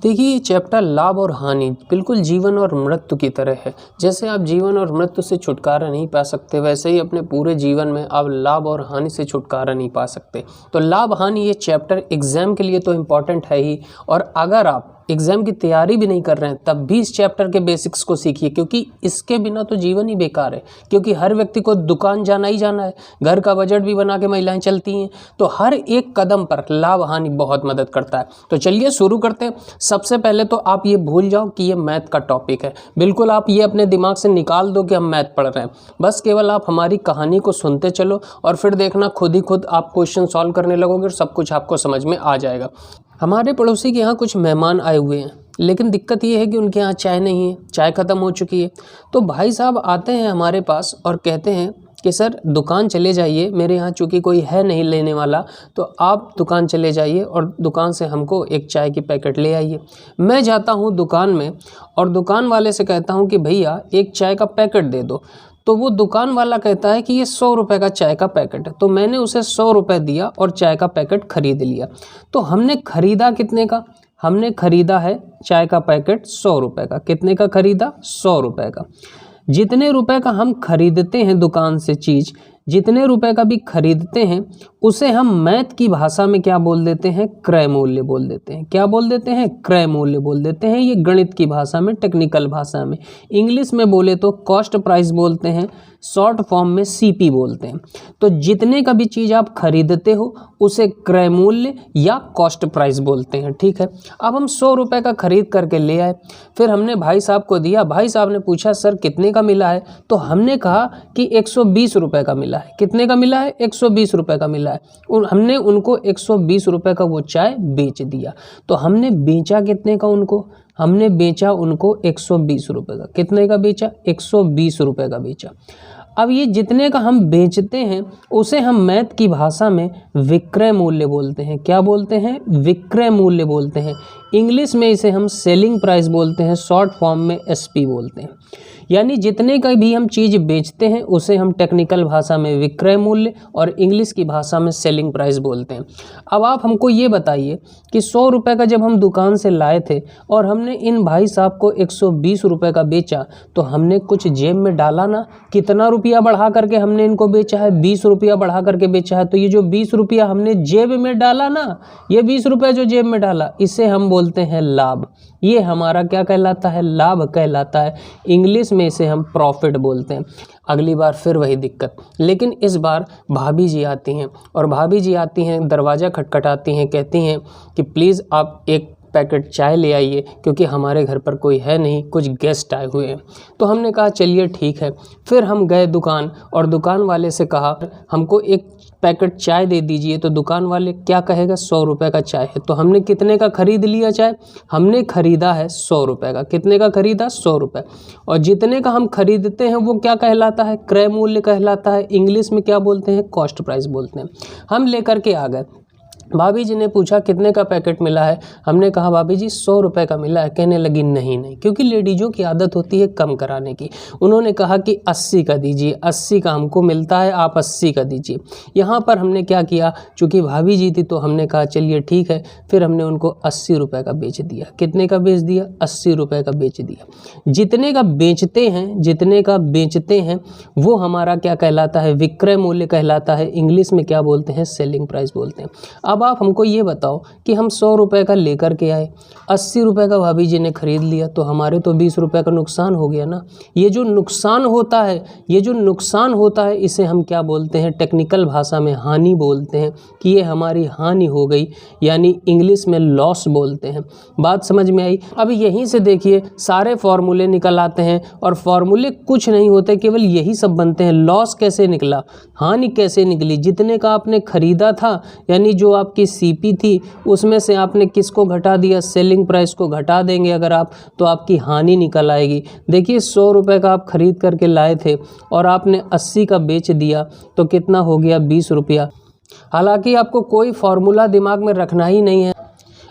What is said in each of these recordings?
देखिए, ये चैप्टर लाभ और हानि बिल्कुल जीवन और मृत्यु की तरह है। जैसे आप जीवन और मृत्यु से छुटकारा नहीं पा सकते, वैसे ही अपने पूरे जीवन में आप लाभ और हानि से छुटकारा नहीं पा सकते। तो लाभ हानि ये चैप्टर एग्जाम के लिए तो इम्पॉर्टेंट है ही, और अगर आप एग्जाम की तैयारी भी नहीं कर रहे हैं तब भी इस चैप्टर के बेसिक्स को सीखिए, क्योंकि इसके बिना तो जीवन ही बेकार है। क्योंकि हर व्यक्ति को दुकान जाना ही जाना है, घर का बजट भी बना के महिलाएं चलती हैं, तो हर एक कदम पर लाभ हानि बहुत मदद करता है। तो चलिए शुरू करते हैं। सबसे पहले तो आप ये भूल जाओ कि ये मैथ का टॉपिक है। बिल्कुल आप ये अपने दिमाग से निकाल दो कि हम मैथ पढ़ रहे हैं। बस केवल आप हमारी कहानी को सुनते चलो और फिर देखना खुद ही खुद आप क्वेश्चन सॉल्व करने लगोगे और सब कुछ आपको समझ में आ जाएगा। हमारे पड़ोसी के यहाँ कुछ मेहमान आए हुए हैं, लेकिन दिक्कत ये है कि उनके यहाँ चाय नहीं है, चाय ख़त्म हो चुकी है। तो भाई साहब आते हैं हमारे पास और कहते हैं कि सर दुकान चले जाइए, मेरे यहाँ चूँकि कोई है नहीं लेने वाला, तो आप दुकान चले जाइए और दुकान से हमको एक चाय की पैकेट ले आइए। मैं जाता हूँ दुकान में और दुकान वाले से कहता हूँ कि भैया एक चाय का पैकेट दे दो। तो वो दुकान वाला कहता है कि ये 100 रुपये का चाय का पैकेट है। तो मैंने उसे 100 रुपये दिया और चाय का पैकेट खरीद लिया। तो हमने खरीदा कितने का? हमने खरीदा है चाय का पैकेट 100 रुपये का। कितने का खरीदा? 100 रुपये का। जितने रुपए का हम खरीदते हैं दुकान से चीज़, जितने रुपए का भी खरीदते हैं, उसे हम मैथ की भाषा में क्या बोल देते हैं? क्रय मूल्य बोल देते हैं। क्या बोल देते हैं? क्रय मूल्य बोल देते हैं। ये गणित की भाषा में, टेक्निकल भाषा में। इंग्लिश में बोले तो कॉस्ट प्राइस बोलते हैं, शॉर्ट फॉर्म में सीपी बोलते हैं। तो जितने का भी चीज़ आप खरीदते हो उसे क्रय मूल्य या कॉस्ट प्राइस बोलते हैं। ठीक है, अब हम 100 रुपये का खरीद करके ले आए, फिर हमने भाई साहब को दिया। भाई साहब ने पूछा सर कितने का मिला है? तो हमने कहा कि 120 रुपये का मिला है। कितने का मिला है? 120 रुपये का मिला है। हमने उनको 120 रुपये का वो चाय बेच दिया। तो हमने बेचा कितने का उनको? हमने बेचा उनको 120 रुपये का। कितने का बेचा? 120 रुपये का बेचा। अब ये जितने का हम बेचते हैं उसे हम मैथ की भाषा में विक्रय मूल्य बोलते हैं। क्या बोलते हैं? विक्रय मूल्य बोलते हैं। इंग्लिश में इसे हम सेलिंग प्राइस बोलते हैं, शॉर्ट फॉर्म में एसपी बोलते हैं। यानी जितने का भी हम चीज़ बेचते हैं उसे हम टेक्निकल भाषा में विक्रय मूल्य और इंग्लिश की भाषा में सेलिंग प्राइस बोलते हैं। अब आप हमको ये बताइए कि 100 रुपये का जब हम दुकान से लाए थे और हमने इन भाई साहब को 120 रुपये का बेचा, तो हमने कुछ जेब में डाला ना? कितना रुपया बढ़ा करके हमने इनको बेचा है? 20 रुपया बढ़ा करके बेचा है। तो ये जो 20 रुपया हमने जेब में डाला ना, ये 20 रुपया जो जेब में डाला, इसे हम बोलते हैं लाभ। ये हमारा क्या कहलाता है? लाभ कहलाता है। इंग्लिश में इसे हम प्रॉफिट बोलते हैं। अगली बार फिर वही दिक्कत, लेकिन इस बार भाभी जी आती हैं और भाभी जी आती हैं, दरवाज़ा खटखटाती हैं, कहती हैं कि प्लीज़ आप एक पैकेट चाय ले आइए, क्योंकि हमारे घर पर कोई है नहीं, कुछ गेस्ट आए हुए हैं। तो हमने कहा चलिए ठीक है। फिर हम गए दुकान और दुकान वाले से कहा हमको एक पैकेट चाय दे दीजिए। तो दुकान वाले क्या कहेगा? 100 रुपये का चाय है। तो हमने कितने का खरीद लिया चाय? हमने खरीदा है 100 रुपये का। कितने का खरीदा? 100 रुपये। और जितने का हम खरीदते हैं वो क्या कहलाता है? क्रय मूल्य कहलाता है। इंग्लिश में क्या बोलते हैं? कॉस्ट प्राइस बोलते हैं। हम लेकर के आ गए। भाभी जी ने पूछा कितने का पैकेट मिला है? हमने कहा भाभी जी 100 रुपये का मिला है। कहने लगी नहीं, क्योंकि लेडीज़ों की आदत होती है कम कराने की। उन्होंने कहा कि 80 का दीजिए, 80 का हमको मिलता है, आप 80 का दीजिए। यहाँ पर हमने क्या किया, चूँकि भाभी जी थी तो हमने कहा चलिए ठीक है। फिर हमने उनको 80 रुपये का बेच दिया। कितने का बेच दिया? 80 रुपये का बेच दिया। जितने का बेचते हैं वो हमारा क्या कहलाता है? विक्रय मूल्य कहलाता है। इंग्लिश में क्या बोलते हैं? सेलिंग प्राइस बोलते हैं। अब आप हमको ये बताओ कि हम 100 रुपये का लेकर के आए, 80 रुपये का भाभी जी ने खरीद लिया, तो हमारे तो 20 रुपये का नुकसान हो गया ना। ये जो नुकसान होता है इसे हम क्या बोलते हैं? टेक्निकल भाषा में हानि बोलते हैं, कि ये हमारी हानि हो गई, यानी इंग्लिश में लॉस बोलते हैं। बात समझ में आई? अब यहीं से देखिए सारे फॉर्मूले निकल आते हैं, और फॉर्मूले कुछ नहीं होते, केवल यही सब बनते हैं। लॉस कैसे निकला, हानि कैसे निकली? जितने का आपने खरीदा था, यानी जो आपकी सीपी थी, उसमें से आपने किसको घटा दिया? सेलिंग प्राइस को घटा देंगे अगर आप, तो आपकी हानि निकल आएगी। देखिए 100 रुपये का आप खरीद करके लाए थे और आपने 80 का बेच दिया, तो कितना हो गया? 20 रुपया। हालांकि आपको कोई फॉर्मूला दिमाग में रखना ही नहीं है।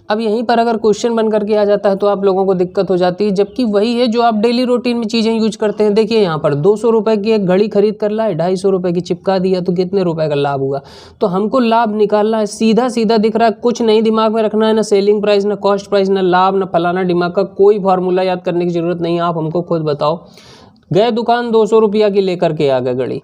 अब यहीं पर अगर क्वेश्चन बन करके आ जाता है तो आप लोगों को दिक्कत हो जाती है, जबकि वही है जो आप डेली रूटीन में चीज़ें यूज करते हैं। देखिए यहाँ पर 200 रुपये की एक घड़ी खरीद कर लाए, 250 रुपये की चिपका दिया, तो कितने रुपए का लाभ हुआ। तो हमको लाभ निकालना है, सीधा सीधा दिख रहा है, कुछ नहीं दिमाग में रखना है, ना सेलिंग प्राइस, ना कॉस्ट प्राइस, ना लाभ, ना फलाना दिमाग का कोई फार्मूला याद करने की जरूरत नहीं है। आप हमको खुद बताओ, गए दुकान 200 रुपया की लेकर के आ गए घड़ी,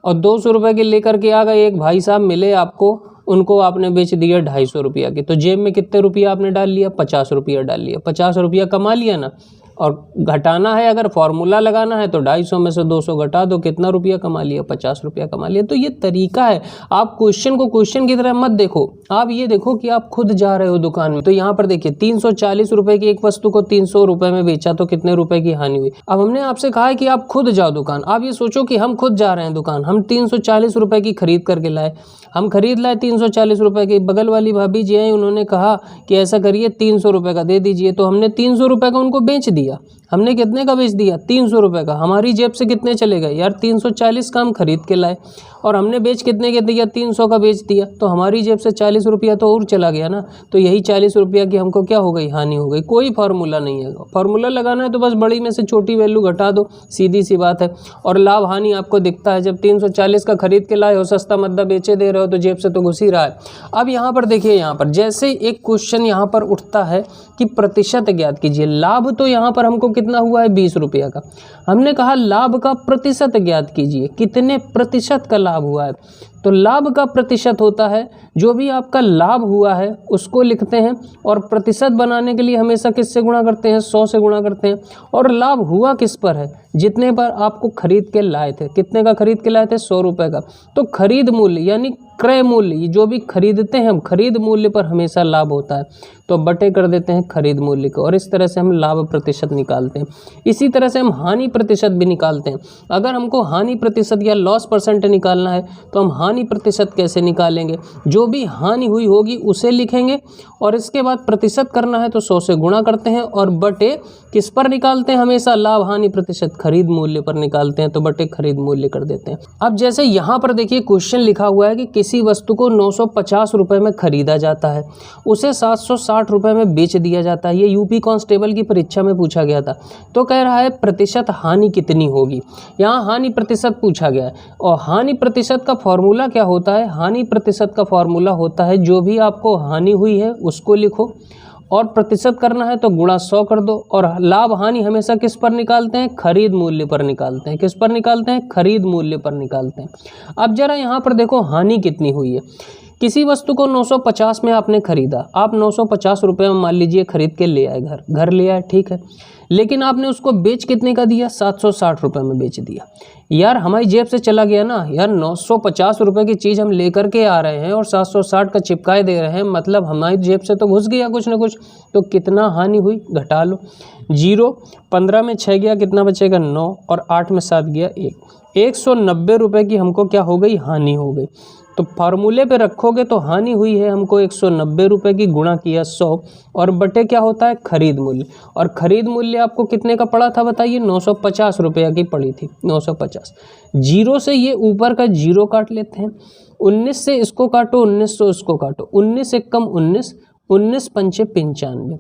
और 200 रुपये की लेकर के आ गए, एक भाई साहब मिले आपको, उनको आपने बेच दिया 250 रुपया की, तो जेब में कितने रुपया आपने डाल लिया, 50 रुपया डाल लिया, 50 रुपया कमा लिया ना। और घटाना है, अगर फॉर्मूला लगाना है तो 250 में से 200 घटा दो, कितना रुपया कमा लिया, 50 रुपया कमा लिया। तो ये तरीका है। आप क्वेश्चन को क्वेश्चन की तरह मत देखो, आप ये देखो कि आप खुद जा रहे हो दुकान में। तो यहाँ पर देखिए 340 रुपये की एक वस्तु को 300 रुपये में बेचा, तो कितने रुपए की हानि हुई। अब हमने आपसे कहा है कि आप खुद जाओ दुकान। आप ये सोचो कि हम खुद जा रहे हैं दुकान, हम 340 रुपये की खरीद करके लाए, हम खरीद लाए 340 रुपये की। बगल वाली भाभी जी हैं, उन्होंने कहा कि ऐसा करिए 300 रुपये का दे दीजिए, तो हमने 300 रुपये का उनको बेच दिया। हमने कितने का बेच दिया, 300 रुपये का। हमारी जेब से कितने चले गए यार, 340 का हम खरीद के लाए, और हमने बेच कितने के दिया, 300 का बेच दिया, तो हमारी जेब से 40 रुपया तो और चला गया ना। तो यही 40 रुपया की हमको क्या हो गई, हानि हो गई। कोई फार्मूला नहीं है, फार्मूला लगाना है तो बस बड़ी में से छोटी वैल्यू घटा दो, सीधी सी बात है। और लाभ हानि आपको दिखता है, जब 340 का खरीद के लाए हो, सस्ता मद्दा बेचे दे रहे हो, तो जेब से तो घुस ही रहा है। अब यहाँ पर देखिए, यहाँ पर जैसे एक क्वेश्चन यहाँ पर उठता है कि प्रतिशत ज्ञात कीजिए। लाभ तो यहाँ पर हमको कितना हुआ है, 20 रुपया का। हमने कहा लाभ का प्रतिशत ज्ञात कीजिए, कितने प्रतिशत का लाभ हुआ है। तो लाभ का प्रतिशत होता है, जो भी आपका लाभ हुआ है उसको लिखते हैं, और प्रतिशत बनाने के लिए हमेशा किससे गुणा करते हैं, 100 से गुणा करते हैं। और लाभ हुआ किस पर है, जितने पर आपको खरीद के लाए थे। कितने का खरीद के लाए थे, 100 रुपये का। तो खरीद मूल्य यानी क्रय मूल्य, जो भी खरीदते हैं हम, खरीद मूल्य पर हमेशा लाभ होता है, तो बटे कर देते हैं खरीद मूल्य को, और इस तरह से हम लाभ प्रतिशत निकालते हैं। इसी तरह से हम हानि प्रतिशत भी निकालते हैं। अगर हमको हानि प्रतिशत या लॉस परसेंट निकालना है तो हम हानि प्रतिशत कैसे निकालेंगे, जो भी हानि हुई होगी उसे लिखेंगे, और इसके बाद प्रतिशत करना है तो 100 से गुणा करते हैं, और बटे किस पर निकालते हैं, हमेशा लाभ हानि प्रतिशत खरीद मूल्य पर निकालते हैं, तो बटे खरीद मूल्य कर देते हैं। अब जैसे यहाँ पर देखिए क्वेश्चन लिखा हुआ है कि किसी वस्तु को 950 रुपये में खरीदा जाता है, उसे 760 रुपये में बेच दिया जाता है। ये यूपी कांस्टेबल की परीक्षा में पूछा गया था। तो कह रहा है प्रतिशत हानि कितनी होगी। यहाँ हानि प्रतिशत पूछा गया है, और हानि प्रतिशत का फॉर्मूला क्या होता है, हानि प्रतिशत का फॉर्मूला होता है, जो भी आपको हानि हुई है उसको लिखो, और प्रतिशत करना है तो गुणा 100 कर दो। और लाभ हानि हमेशा किस पर निकालते हैं, खरीद मूल्य पर निकालते हैं। किस पर निकालते हैं, खरीद मूल्य पर निकालते हैं। अब जरा यहाँ पर देखो हानि कितनी हुई है। किसी वस्तु को 950 में आपने खरीदा, आप 950 रुपये में मान लीजिए खरीद के ले आए, घर ले आए, ठीक है। लेकिन आपने उसको बेच कितने का दिया, 760 रुपये में बेच दिया। यार हमारी जेब से चला गया ना यार, 950 रुपये की चीज़ हम लेकर के आ रहे हैं और 760 का चिपकाए दे रहे हैं, मतलब हमारी जेब से तो घुस गया कुछ ना कुछ। तो कितना हानि हुई, घटा लो। 0, 15 में 6 गया, कितना बचेगा, 9, और 8 में 7 गया, 1। 190 रुपये की हमको क्या हो गई, हानि हो गई। तो फार्मूले पे रखोगे तो हानि हुई है हमको 190 रुपये की, गुणा किया 100, और बटे क्या होता है, खरीद मूल्य। और खरीद मूल्य आपको कितने का पड़ा था बताइए, 950 रुपये की पड़ी थी, 950। 0 से ये ऊपर का 0 काट लेते हैं, 19 से इसको काटो, 1900 इसको काटो, 19 एक कम 19, 19 पंचे 95।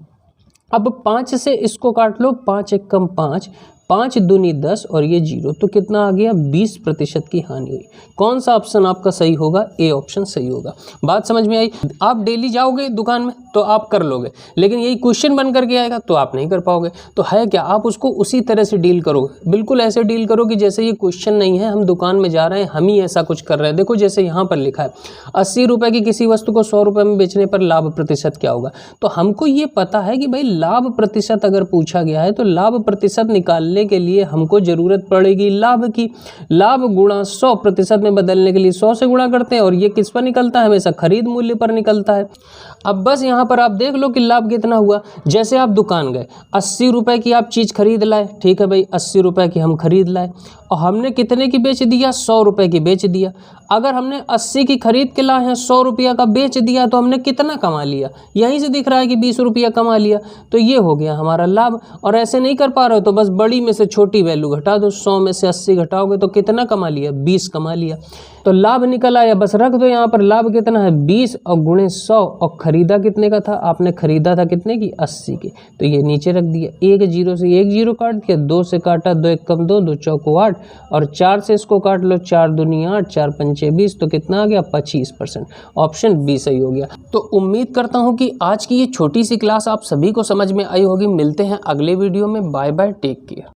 अब 5 से इसको काट लो, 5 एक कम 5, 5 दूनी 10, और ये 0, तो कितना आ गया, 20% की हानि हुई। कौन सा ऑप्शन आपका सही होगा, ए ऑप्शन सही होगा। बात समझ में आई। आप डेली जाओगे दुकान में तो आप कर लोगे, लेकिन यही क्वेश्चन बन करके आएगा तो आप नहीं कर पाओगे। तो है क्या, आप उसको उसी तरह से डील करोगे, बिल्कुल ऐसे डील करो कि जैसे ये क्वेश्चन नहीं है, हम दुकान में जा रहे हैं, हम ही ऐसा कुछ कर रहे हैं। देखो जैसे यहाँ पर लिखा है 80 रुपये की किसी वस्तु को 100 रुपये में बेचने पर लाभ प्रतिशत क्या होगा। तो हमको ये पता है कि भाई लाभ प्रतिशत अगर पूछा गया है तो लाभ प्रतिशत निकालने के लिए हमको जरूरत पड़ेगी लाभ की। लाभ गुणा 100% में बदलने के लिए 100 से गुणा करते हैं, और ये किस पर निकलता है, हमेशा खरीद मूल्य पर निकलता है। अब बस यहाँ पर आप देख लो कि लाभ कितना हुआ। जैसे आप दुकान गए, 80 रुपये की आप चीज़ खरीद लाए, ठीक है भाई, 80 रुपये की हम खरीद लाए, और हमने कितने की बेच दिया, 100 रुपये की बेच दिया। अगर हमने 80 की खरीद के लाए हैं, 100 रुपया का बेच दिया, तो हमने कितना कमा लिया, यहीं से दिख रहा है कि 20 रुपया कमा लिया। तो ये हो गया हमारा लाभ। और ऐसे नहीं कर पा रहे हो तो बस बड़ी में से छोटी वैल्यू घटा दो, 100 में से 80 घटाओगे तो कितना कमा लिया, 20 कमा लिया। तो लाभ निकल आया, बस रख दो यहाँ पर। लाभ कितना है 20 और गुणे 100, और खरीदा कितने का था, आपने खरीदा था कितने की 80 की, तो ये नीचे रख दिया। एक जीरो से एक जीरो काट दिया, 2 से काटा, 2 एक कम 2, 2 चौको 8, और 4 से इसको काट लो, 4 दूनी 8, 4 पंचे 20, तो कितना आ गया 25%। ऑप्शन बी सही हो गया। तो उम्मीद करता हूँ कि आज की ये छोटी सी क्लास आप सभी को समझ में आई होगी। मिलते हैं अगले वीडियो में। Bye bye, take care.